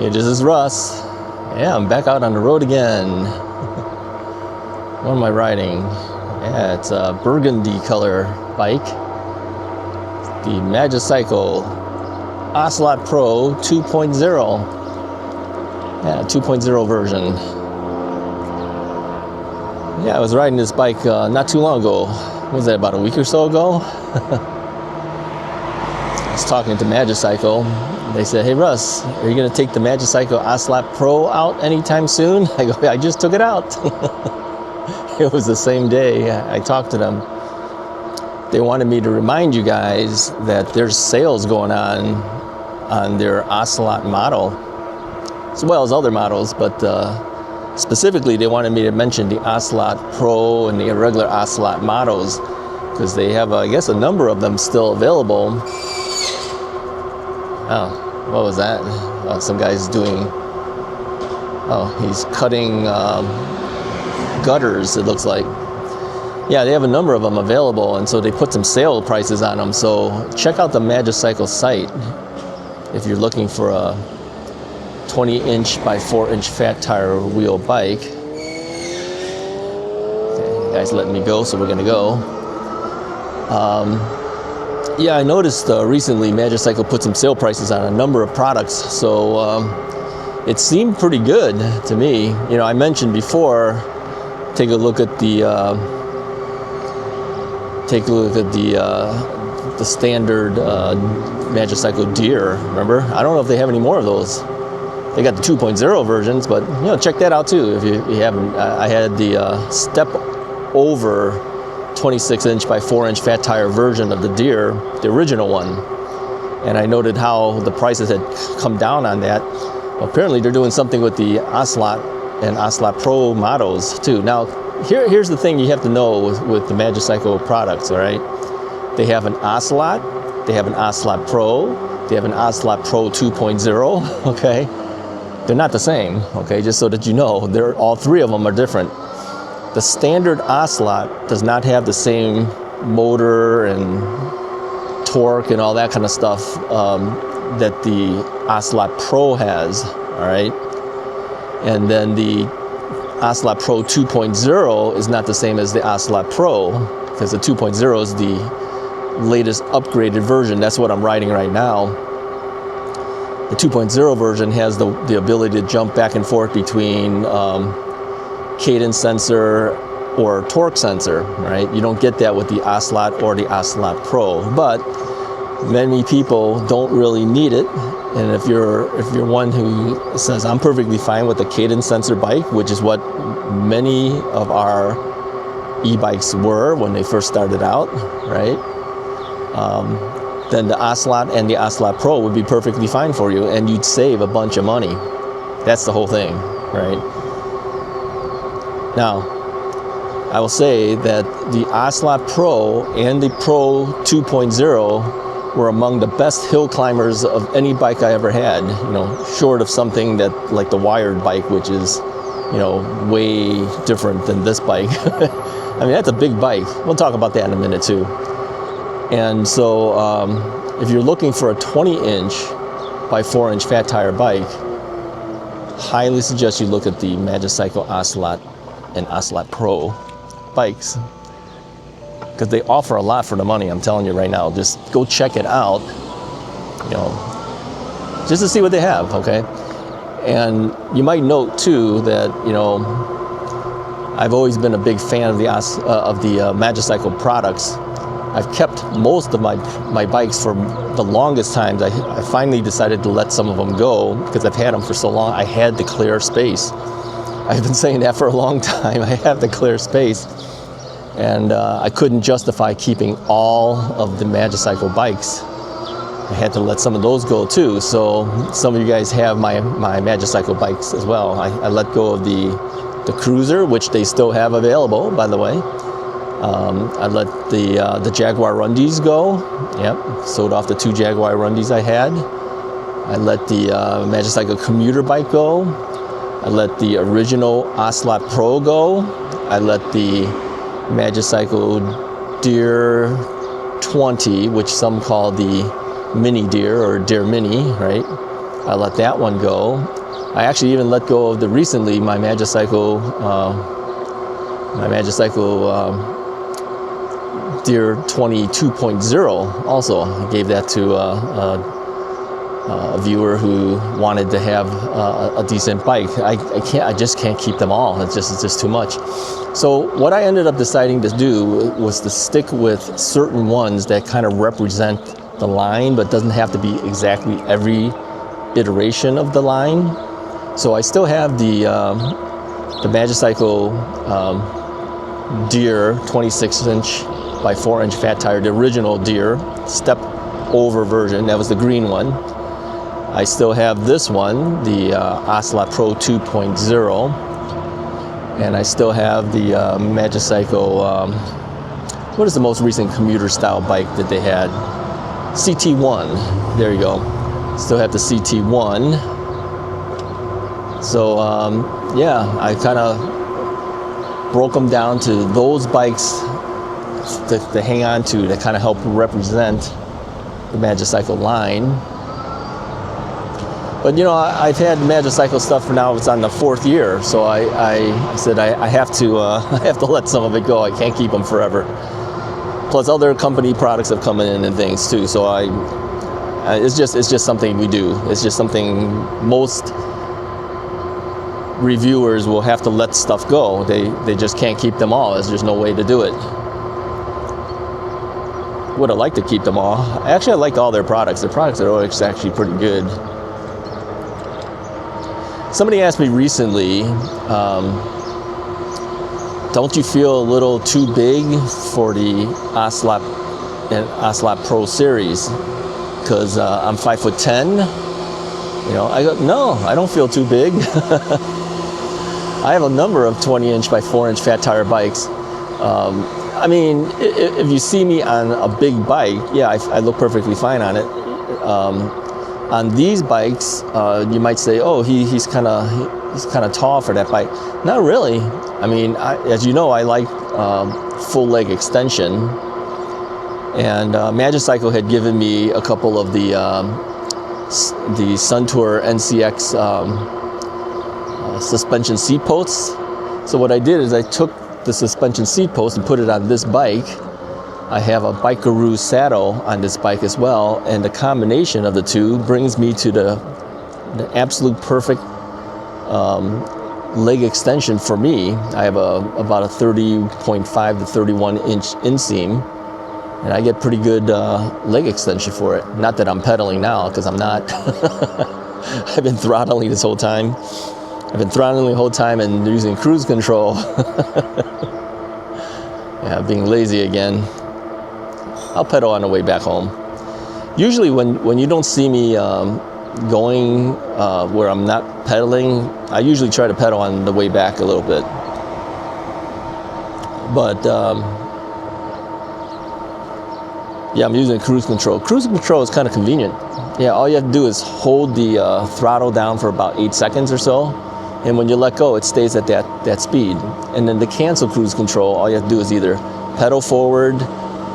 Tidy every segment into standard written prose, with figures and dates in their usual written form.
Hey, this is Russ. Yeah, I'm back out on the road again. What am I riding? Yeah, it's a burgundy color bike. The Magicycle Ocelot Pro 2.0. Yeah, 2.0 version. Yeah, I was riding this bike not too long ago. What was that, about a week or so ago? I was talking to Magicycle. They said, "Hey Russ, are you going to take the Magicycle Ocelot Pro out anytime soon?" I go, "I just took it out." It was the same day I talked to them. They wanted me to remind you guys that there's sales going on their Ocelot model, as well as other models, but specifically they wanted me to mention the Ocelot Pro and the irregular Ocelot models, because they have, I guess, a number of them still available. Oh, what was that? Oh, some guy's doing, he's cutting gutters, it looks like. Yeah, they have a number of them available, and so they put some sale prices on them. So check out the Magicycle site if you're looking for a 20-inch by 4-inch fat tire wheel bike. Okay, the guy's letting me go, so we're gonna go. Yeah, I noticed recently Magicycle put some sale prices on a number of products, so it seemed pretty good to me. You know, I mentioned before, take a look at the standard Magicycle Deer. Remember? I don't know if they have any more of those. They got the 2.0 versions, but you know, check that out too if you haven't. I had the step over 26-inch by 4-inch fat tire version of the Deer, the original one, and I noted how the prices had come down on that. Well, apparently they're doing something with the Ocelot and Ocelot Pro models too. Now, here's the thing you have to know with the Magicycle products, all right? They have an Ocelot, they have an Ocelot Pro, they have an Ocelot Pro 2.0, okay? They're not the same, okay? Just so that you know, all three of them are different. The standard Ocelot does not have the same motor and torque and all that kind of stuff that the Ocelot Pro has, all right? And then the Ocelot Pro 2.0 is not the same as the Ocelot Pro, because the 2.0 is the latest upgraded version. That's what I'm riding right now. The 2.0 version has the ability to jump back and forth between cadence sensor or torque sensor, right? You don't get that with the Ocelot or the Ocelot Pro, but many people don't really need it. And if you're one who says, "I'm perfectly fine with a cadence sensor bike," which is what many of our e-bikes were when they first started out, right? Then the Ocelot and the Ocelot Pro would be perfectly fine for you, and you'd save a bunch of money. That's the whole thing, right? Now, I will say that the Ocelot Pro and the Pro 2.0 were among the best hill climbers of any bike I ever had, you know, short of something that like the wired bike, which is, you know, way different than this bike. I mean, that's a big bike. We'll talk about that in a minute too. And so if you're looking for a 20-inch by 4-inch fat tire bike, highly suggest you look at the Magicycle Ocelot and Ocelot Pro bikes, because they offer a lot for the money. I'm telling you right now, just go check it out, you know, just to see what they have, okay? And you might note too that, you know, I've always been a big fan of the Magicycle products. I've kept most of my bikes for the longest times. I finally decided to let some of them go because I've had them for so long. I had to clear space. I've been saying that for a long time. I have to clear space. And I couldn't justify keeping all of the Magicycle bikes. I had to let some of those go too. So some of you guys have my Magicycle bikes as well. I let go of the Cruiser, which they still have available, by the way. I let the Jaguar Rundies go. Yep, sold off the 2 Jaguar Rundies I had. I let the Magicycle commuter bike go. I let the original Ocelot Pro go. I let the Magicycle Deer 20, which some call the Mini Deer or Deer Mini, right? I let that one go. I actually even let go of recently my Magicycle Deer 22.0. Also, I gave that to a viewer who wanted to have a decent bike. I just can't keep them all. It's just too much. So what I ended up deciding to do was to stick with certain ones that kind of represent the line, but doesn't have to be exactly every iteration of the line. So I still have the Magicycle Deer 26-inch by 4-inch fat tire, the original Deer step over version. That was the green one. I still have this one, the Ocelot Pro 2.0, and I still have the Magicycle. What is the most recent commuter style bike that they had? CT1. There you go. Still have the CT1. So yeah, I kind of broke them down to those bikes to hang on to that kind of help represent the Magicycle line. But you know, I've had Magicycle stuff for now. It's on the 4th year, so I said I have to let some of it go. I can't keep them forever. Plus, other company products have come in and things too. So it's just something we do. It's just something most reviewers will have to let stuff go. They just can't keep them all. There's just no way to do it. Would have liked to keep them all. Actually, I liked all their products. Their products are always actually pretty good. Somebody asked me recently, don't you feel a little too big for the Ocelot and Ocelot Pro series? Because I'm 5'10". You know, I go, no, I don't feel too big. I have a number of 20-inch by 4-inch fat tire bikes. I mean, if you see me on a big bike, yeah, I look perfectly fine on it. On these bikes, you might say, oh, he's kind of tall for that bike. Not really. I mean, as you know, I like full leg extension, and Magicycle had given me a couple of the Suntour NCX suspension seat posts. So what I did is I took the suspension seat post and put it on this bike. I have a Bikeroo saddle on this bike as well, and the combination of the two brings me to the absolute perfect leg extension for me. I have about a 30.5 to 31 inch inseam, and I get pretty good leg extension for it. Not that I'm pedaling now, because I'm not. I've been throttling this whole time. I've been throttling the whole time and using cruise control. Yeah, being lazy again. I'll pedal on the way back home. Usually when you don't see me going where I'm not pedaling, I usually try to pedal on the way back a little bit. But yeah, I'm using cruise control. Cruise control is kind of convenient. Yeah, all you have to do is hold the throttle down for about 8 seconds or so, and when you let go, it stays at that speed. And then to cancel cruise control, all you have to do is either pedal forward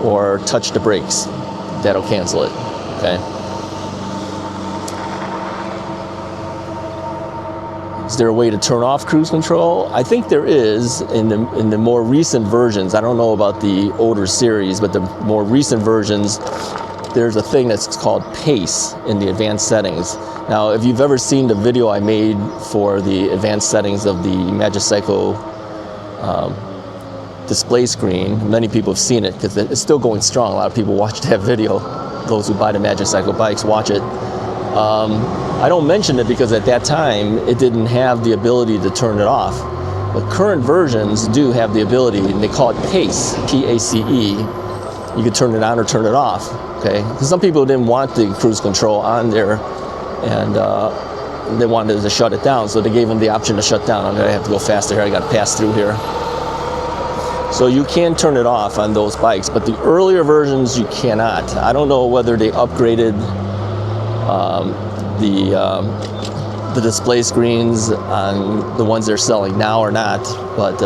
or touch the brakes. That'll cancel it, okay? Is there a way to turn off cruise control? I think there is in the more recent versions. I don't know about the older series, but the more recent versions, there's a thing that's called pace in the advanced settings. Now, if you've ever seen the video I made for the advanced settings of the Magicycle display screen, many people have seen it because it's still going strong. A lot of people watch that video. Those who buy the Magicycle bikes watch it. I don't mention it because at that time it didn't have the ability to turn it off. But current versions do have the ability, and they call it pace, P-A-C-E. You can turn it on or turn it off. Okay, because some people didn't want the cruise control on there, and they wanted to shut it down, so they gave them the option to shut down. I'm gonna have to go faster here. I got to pass through here. So you can turn it off on those bikes, but the earlier versions you cannot. I don't know whether they upgraded the display screens on the ones they're selling now or not, but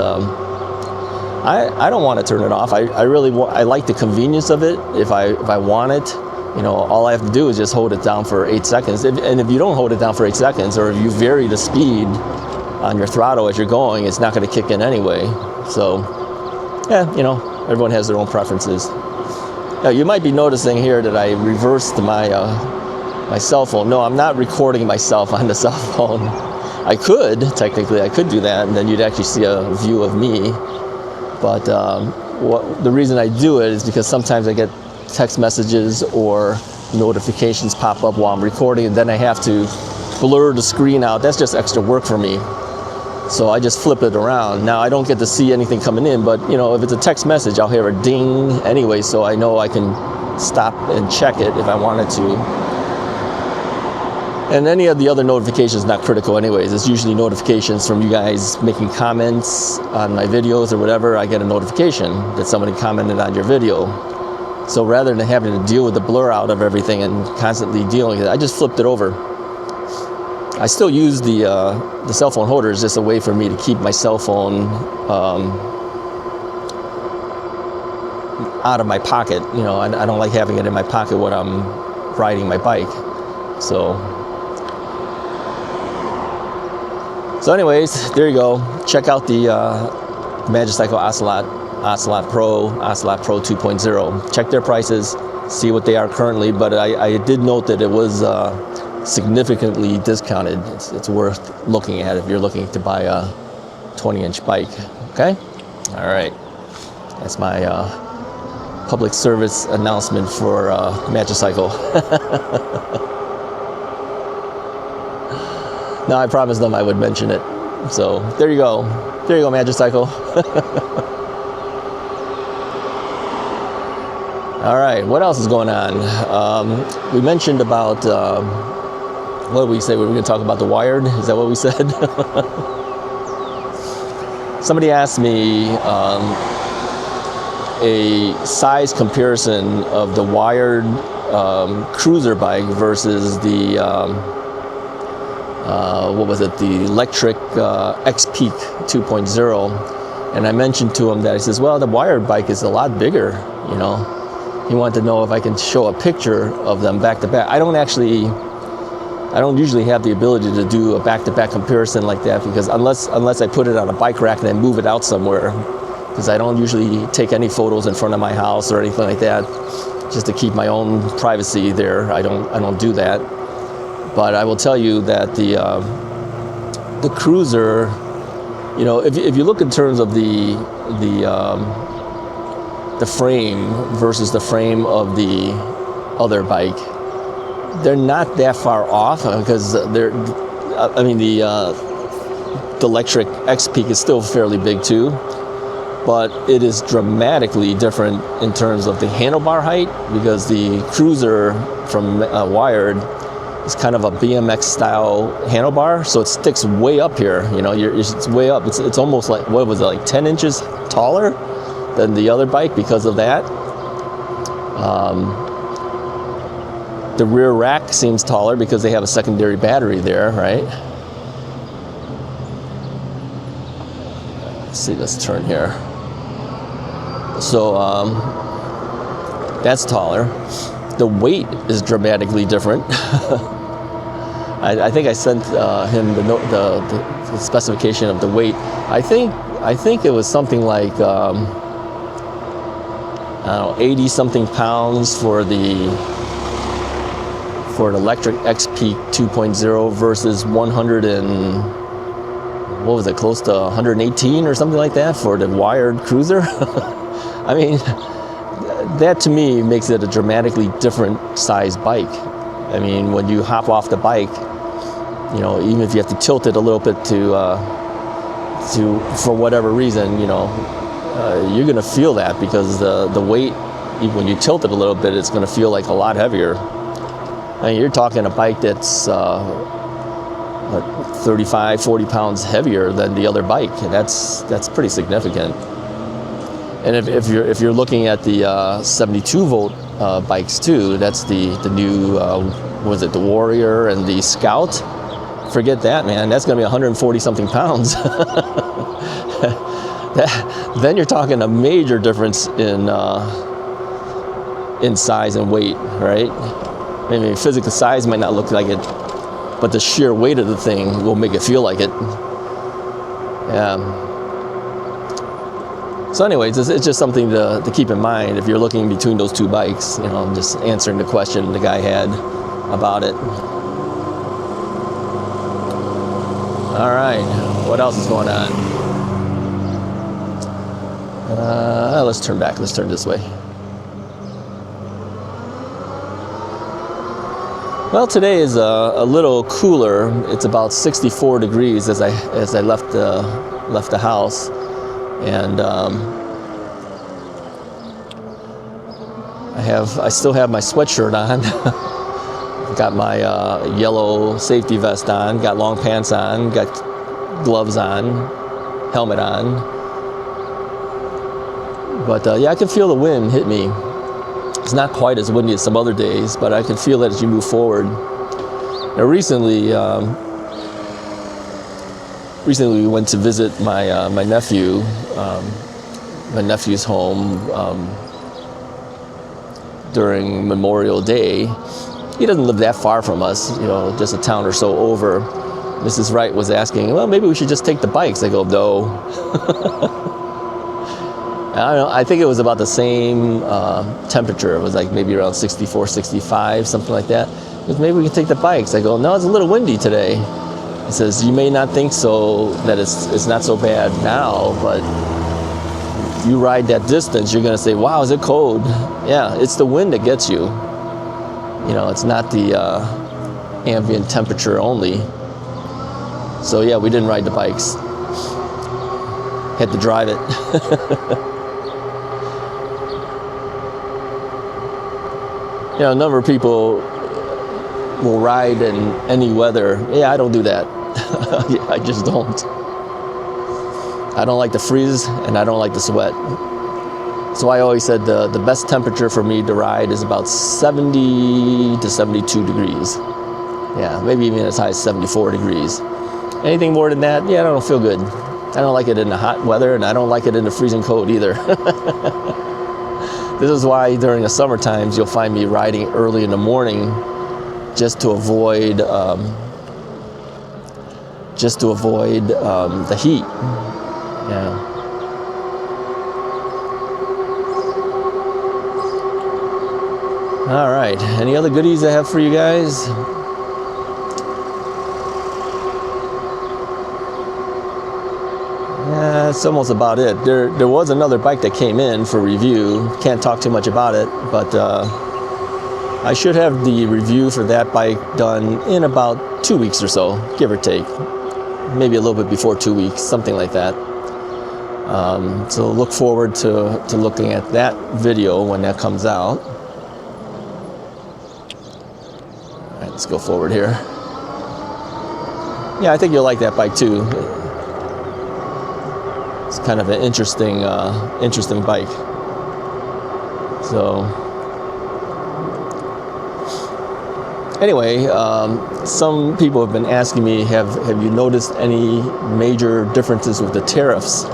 I don't want to turn it off. I really I like the convenience of it if I want it. you know, all I have to do is just hold it down for 8 seconds. And if you don't hold it down for 8 seconds, or if you vary the speed on your throttle as you're going, it's not going to kick in anyway. So, yeah, you know, everyone has their own preferences. Now, you might be noticing here that I reversed my my cell phone. No, I'm not recording myself on the cell phone. I could, technically, I could do that, and then you'd actually see a view of me. But the reason I do it is because sometimes I get text messages or notifications pop up while I'm recording, and then I have to blur the screen out. That's just extra work for me. So I just flip it around. Now I don't get to see anything coming in, but you know, if it's a text message, I'll hear a ding anyway, so I know I can stop and check it if I wanted to. And any of the other notifications not critical anyways. It's usually notifications from you guys making comments on my videos or whatever. I get a notification that somebody commented on your video. So rather than having to deal with the blur out of everything and constantly dealing with it, I just flipped it over. I still use the cell phone holder as just a way for me to keep my cell phone out of my pocket. You know, I don't like having it in my pocket when I'm riding my bike. So anyways, there you go. Check out the Magicycle Ocelot Pro 2.0. Check their prices, see what they are currently, but I did note that it was significantly discounted. It's worth looking at if you're looking to buy a 20-inch bike. Okay? All right. That's my public service announcement for Magicycle. No, I promised them I would mention it. So there you go. There you go, Magicycle. All right, what else is going on? We mentioned about, what did we say? We were going to talk about the wired. Is that what we said? Somebody asked me a size comparison of the wired cruiser bike versus the, what was it? The lectric X-Peak 2.0. And I mentioned to him that he says, well, the wired bike is a lot bigger, you know. He wanted to know if I can show a picture of them back to back. I don't usually have the ability to do a back-to-back comparison like that, because unless I put it on a bike rack and then move it out somewhere, because I don't usually take any photos in front of my house or anything like that, just to keep my own privacy there. I don't do that. But I will tell you that the cruiser, you know, if you look in terms of the frame versus the frame of the other bike, they're not that far off, because the electric X-Peak is still fairly big too, but it is dramatically different in terms of the handlebar height, because the cruiser from Wired is kind of a BMX style handlebar, so it sticks way up here. You know, it's way up. It's almost like, what was it, like 10 inches taller than the other bike because of that. The rear rack seems taller because they have a secondary battery there, right? Let's see, let's turn here. So that's taller. The weight is dramatically different. I think I sent him the specification of the weight. I think it was something like I don't know, 80 something pounds for the electric X-Peak 2.0 versus 100 and what was it, close to 118 or something like that for the wired cruiser. I mean, that to me makes it a dramatically different size bike. I mean, when you hop off the bike, you know, even if you have to tilt it a little bit to for whatever reason, you know, you're gonna feel that, because the weight, even when you tilt it a little bit, it's gonna feel like a lot heavier. I mean, you're talking a bike that's 35, 40 pounds heavier than the other bike. That's pretty significant. And if you're looking at the 72 volt bikes too, that's the new was it the Warrior and the Scout? Forget that, man. That's going to be 140 something pounds. Then you're talking a major difference in in size and weight, right? Maybe physical size might not look like it, but the sheer weight of the thing will make it feel like it. Yeah. So anyways, it's just something to keep in mind if you're looking between those two bikes. You know, I'm just answering the question the guy had about it. All right, what else is going on? Let's turn back. Let's turn this way. Well, today is a little cooler. It's about 64 degrees as I left the house, and I still have my sweatshirt on. Got my yellow safety vest on. Got long pants on. Got gloves on. Helmet on. But yeah, I can feel the wind hit me. It's not quite as windy as some other days, but I can feel it as you move forward. Now, recently we went to visit my nephew, my nephew's home during Memorial Day. He doesn't live that far from us, you know, just a town or so over. Mrs. Wright was asking, well, maybe we should just take the bikes. I go, no. I don't know, I think it was about the same temperature. It was like maybe around 64, 65, something like that. Because maybe we can take the bikes. I go, no, it's a little windy today. He says, you may not think so, that it's not so bad now, but if you ride that distance, you're gonna say, wow, is it cold? Yeah, it's the wind that gets you. You know, it's not the ambient temperature only. So yeah, we didn't ride the bikes. Had to drive it. You know, a number of people will ride in any weather. Yeah, I don't do that. I just don't. I don't like the freeze, and I don't like the sweat. So I always said the best temperature for me to ride is about 70 to 72 degrees. Yeah, maybe even as high as 74 degrees. Anything more than that, yeah, I don't feel good. I don't like it in the hot weather, and I don't like it in the freezing cold either. This is why during the summer times you'll find me riding early in the morning, just to avoid the heat. Yeah. All right. Any other goodies I have for you guys? That's almost about it. There was another bike that came in for review. Can't talk too much about it, but I should have the review for that bike done in about 2 weeks or so, give or take. Maybe a little bit before 2 weeks, something like that. So look forward to looking at that video when that comes out. All right, let's go forward here. Yeah, I think you'll like that bike too. It's kind of an interesting bike. So anyway, some people have been asking me, have you noticed any major differences with the tariffs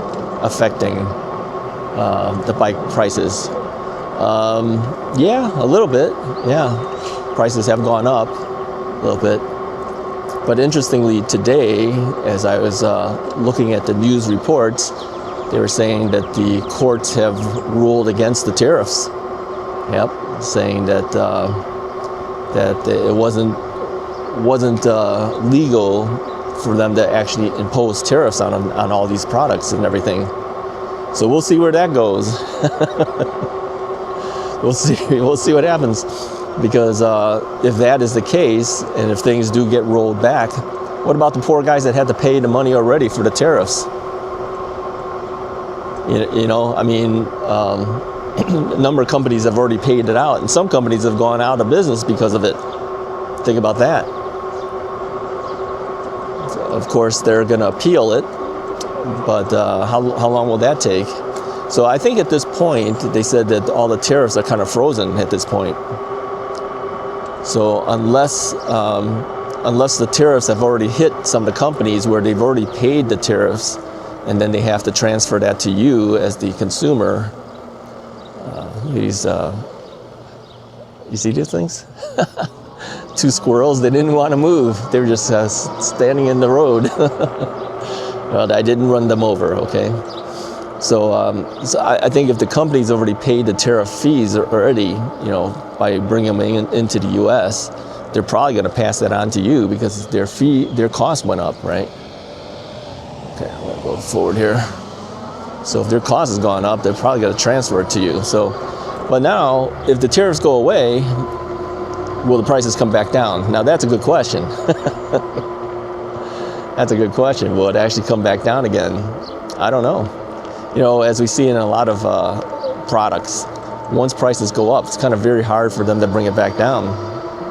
affecting the bike prices? Yeah, a little bit. Yeah, prices have gone up a little bit. But interestingly, today, as I was looking at the news reports, they were saying that the courts have ruled against the tariffs. Yep, saying that it wasn't legal for them to actually impose tariffs on all these products and everything. So we'll see where that goes. We'll see what happens. Because if that is the case, and if things do get rolled back, what about the poor guys that had to pay the money already for the tariffs? You know, I mean, a number of companies have already paid it out, and some companies have gone out of business because of it. Think about that. Of course, they're going to appeal it, but how long will that take? So I think at this point, they said that all the tariffs are kind of frozen at this point. So unless the tariffs have already hit some of the companies where they've already paid the tariffs, and then they have to transfer that to you as the consumer, these You see these things? Two squirrels, they didn't want to move. They were just standing in the road. Well, I didn't run them over, okay? So, I think if the company's already paid the tariff fees already, you know, by bringing them into the U.S., they're probably going to pass that on to you because their cost went up, right? Okay, I'm going to go forward here. So if their cost has gone up, they're probably going to transfer it to you. So, but now, if the tariffs go away, will the prices come back down? Now that's a good question. That's a good question. Will it actually come back down again? I don't know. You know, as we see in a lot of products, once prices go up, it's kind of very hard for them to bring it back down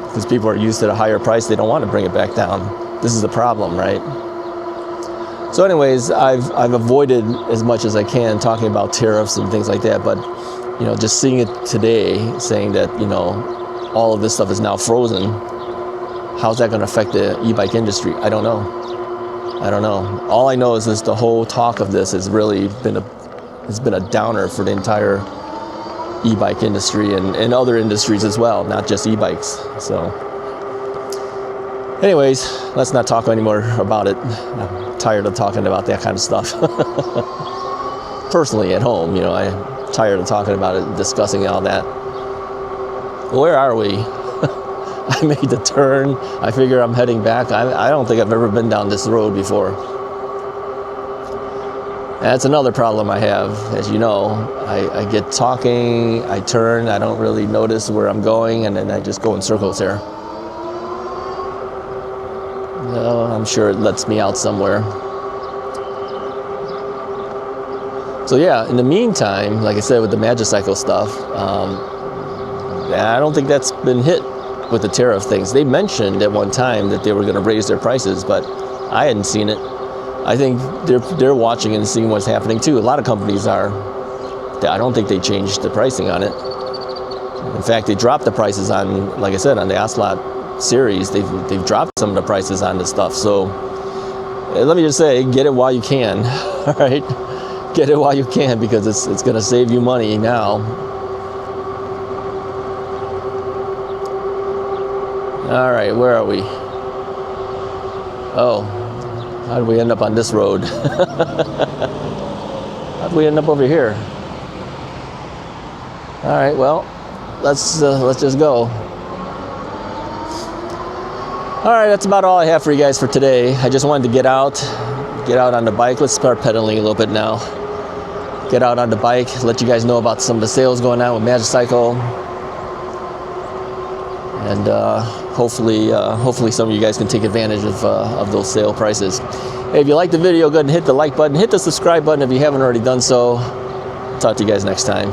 because people are used to the higher price. They don't want to bring it back down. This is the problem, right? So anyways, I've avoided as much as I can talking about tariffs and things like that, but you know, just seeing it today, saying that, you know, all of this stuff is now frozen, how's that going to affect the e-bike industry? I don't know. I don't know. All I know is this: the whole talk of this has really been a downer for the entire e-bike industry and other industries as well, not just e-bikes. So anyways, let's not talk anymore about it. I'm tired of talking about that kind of stuff. Personally at home, you know, I'm tired of talking about it, discussing all that. Where are we? I made the turn. I figure I'm heading back. I don't think I've ever been down this road before. That's another problem I have. As you know, I get talking, I turn, I don't really notice where I'm going, and then I just go in circles here. Well, I'm sure it lets me out somewhere. So yeah, in the meantime, like I said, with the Magicycle stuff, I don't think that's been hit with the tariff things. They mentioned at one time that they were going to raise their prices, but I hadn't seen it. I think they're watching and seeing what's happening too. A lot of companies are. I don't think they changed the pricing on it. In fact, they dropped the prices on, like I said, on the Ocelot series. They've dropped some of the prices on this stuff. So let me just say, get it while you can. All right, get it while you can, because it's going to save you money now. All right, where are we? Oh, how did we end up on this road? How did we end up over here? All right, well, let's just go. All right, that's about all I have for you guys for today. I just wanted to get out on the bike. Let's start pedaling a little bit now. Get out on the bike, let you guys know about some of the sales going on with Magicycle. And hopefully some of you guys can take advantage of those sale prices. Hey, if you like the video, go ahead and hit the like button. Hit the subscribe button if you haven't already done so. Talk to you guys next time.